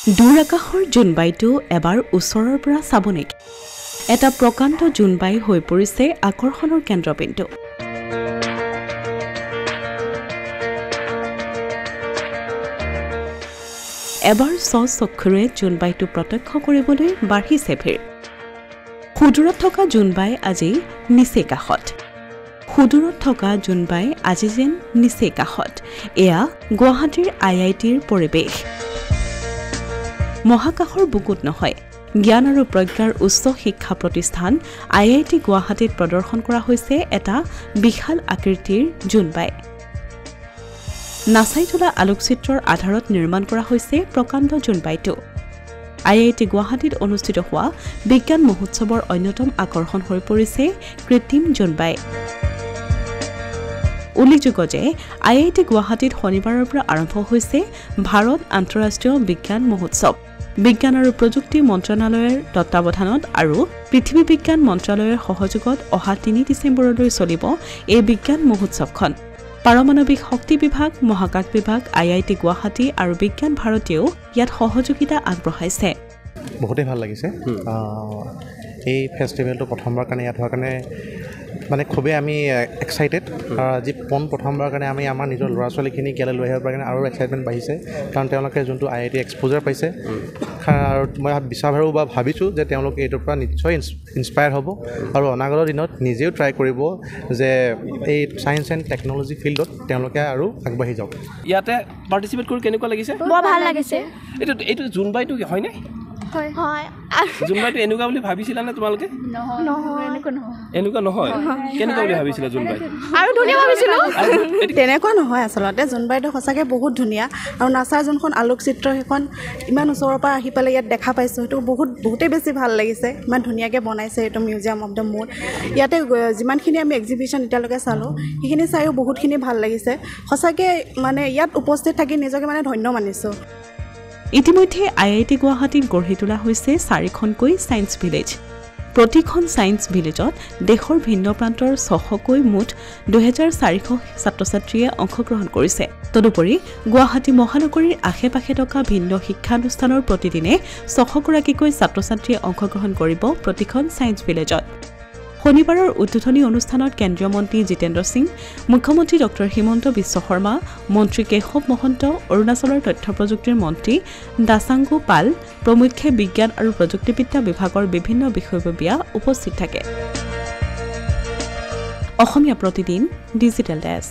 দূৰ আকাশৰ জোনবাইটো এবাৰ ওচৰৰ পৰা চাব নেকি এটা প্ৰকাণ্ড জোনবাই হৈ পৰিছে আকৰ্ষণৰ কেন্দ্ৰবিন্দু এবাৰ চকুৰে জোনবাইটো প্ৰত্যক্ষ কৰিবলৈ বাঢ়িছে ভিৰ সুদূৰত থকা জোনবাই আজি নিচে কাষত সুদূৰত থকা জোনবাই আজি যেন নিচে কাষত এয়া গুৱাহাটীৰ IITৰ পৰিৱেশ মহাকাশৰ বুকুত নহয় জ্ঞান আৰু প্ৰজ্ঞাৰ উচ্চ শিক্ষা প্ৰতিষ্ঠান IIT গুৱাহাটীত প্ৰদৰ্শন কৰা হৈছে এটা বিশাল আকৃতিৰ জোনবাই নাছাই তোলা আলোকচিত্ৰৰ আধাৰত নিৰ্মাণ কৰা হৈছে প্ৰকাণ্ড জোনবাইটো IIT গুৱাহাটীত অনুষ্ঠিত হোৱা বিজ্ঞান মহোৎসৱৰ অন্যতম আকৰ্ষণ হৈ পৰিছে কৃত্ৰিম জোনবাই উল্লেখযোগ্য যে IIT গুৱাহাটীত শনিবাৰৰ পৰা আৰম্ভ হৈছে ভাৰত আন্তঃৰাষ্ট্ৰীয় বিজ্ঞান মহোৎসৱ বিজ্ঞান আৰু প্ৰযুক্তি মন্ত্ৰালয়ৰ তত্ত্বাৱধানত আৰু পৃথিৱী বিজ্ঞান মন্ত্ৰালয়ৰ সহযোগত অহা 3 ডিচেম্বৰলৈ চলিব এই বিজ্ঞান মহোৎসৱখন পাৰমাণৱিক শক্তি বিভাগ মহাকাশ বিভাগ IIT গুৱাহাটী আৰু বিজ্ঞান ভাৰতীয়েও ইয়াত সহযোগিতা আগবঢ়াইছে বহুতেই ভাল লাগিছে এই ফেষ্টিভেলটো প্ৰথমবাৰ কাৰণে ইয়াত হোৱাৰ কাৰণে মানে খুবেই আমি এক্সাইটেড আজি প্ৰথমবাৰ কাৰণে আমি আমাৰ নিজৰ ল'ৰা ছোৱালীখিনিক ইয়ালৈ লৈ আহিব পৰা কাৰণে আৰু এক্সাইটমেণ্ট বাঢ়িছে কাৰণ তেওঁলোকে যোনটো IIT এক্সপ'জাৰ পাইছে আৰু মই বিচাৰোঁ বা ভাবিছোঁ যে তেওঁলোকে এইটোৰ পৰা নিশ্চয় ইনস্পায়াৰ হ'ব আৰু অনাগত দিনত নিজেও ট্ৰাই কৰিব যে এই ছায়েন্স এণ্ড টেকন'লজি ফিল্ডত তেওঁলোকে আৰু আগবাঢ়ি যাওক ইয়াতে পাৰ্টিচিপেট কৰি কেনেকুৱা লাগিছে বৰ ভাল লাগিছে এইটো জোনবাইটো হয়নে হয় হয় জোনবাইটো এনেকুৱা বুলি ভাবিছিলানে তোমালোকে এনেকুৱা নহয় কেনেকুৱা বুলি ভাবিছিলা জোনবাই আৰু ধুনীয়া ভাবিছিলোঁ তেনেকুৱা নহয় আচলতে জোনবাইটো সঁচাকৈ বহুত ধুনীয়া আৰু নাছাৰ যোনখন আলোকচিত্ৰ সেইখন ইমান ওচৰৰ পৰা আহি পেলাই ইয়াত দেখা পাইছোঁ সেইটো বহুতেই বেছি ভাল লাগিছে ইমান ধুনীয়াকৈ বনাইছে এইটো মিউজিয়াম অফ দ্য মুন ইয়াতে যিমানখিনি আমি এক্সিবিশ্যন এতিয়ালৈকে চালোঁ সেইখিনি চাইও বহুতখিনি ভাল লাগিছে সঁচাকৈ মানে ইয়াত উপস্থিত থাকি নিজকে মানে ধন্য মানিছোঁ ইতিমধ্যে IIT গুৱাহাটীত গঢ়ি তোলা হৈছে 4খনকৈ ছায়েন্স ভিলেজ প্ৰতিখন ছায়েন্স ভিলেজত দেশৰ ভিন্ন প্ৰান্তৰ 600কৈ মুঠ 2400 ছাত্ৰ-ছাত্ৰীয়ে অংশগ্ৰহণ কৰিছে তদুপৰি গুৱাহাটী মহানগৰীৰ আশে-পাশে থকা ভিন্ন শিক্ষানুষ্ঠানৰ প্ৰতিদিনে 600গৰাকীকৈ ছাত্ৰ-ছাত্ৰীয়ে অংশগ্ৰহণ কৰিব প্ৰতিখন ছায়েন্স ভিলেজত শনিবাৰৰ উদ্বোধনী অনুষ্ঠানত কেন্দ্ৰীয় মন্ত্ৰী জিতেন্দ্ৰ সিং মুখ্যমন্ত্ৰী ডক্টৰ হিমন্ত বিশ্ব শৰ্মা মন্ত্ৰী কেশৱ মহন্ত অৰুণাচলৰ তথ্য প্ৰযুক্তিৰ মন্ত্ৰী দাসাংগু পাল প্ৰমুখ্যে বিজ্ঞান আৰু প্ৰযুক্তিবিদ্যা বিভাগৰ বিভিন্ন বিষয়ববীয়া উপস্থিত থাকে অসমীয়া প্ৰতিদিন ডিজিটেল ডেস্ক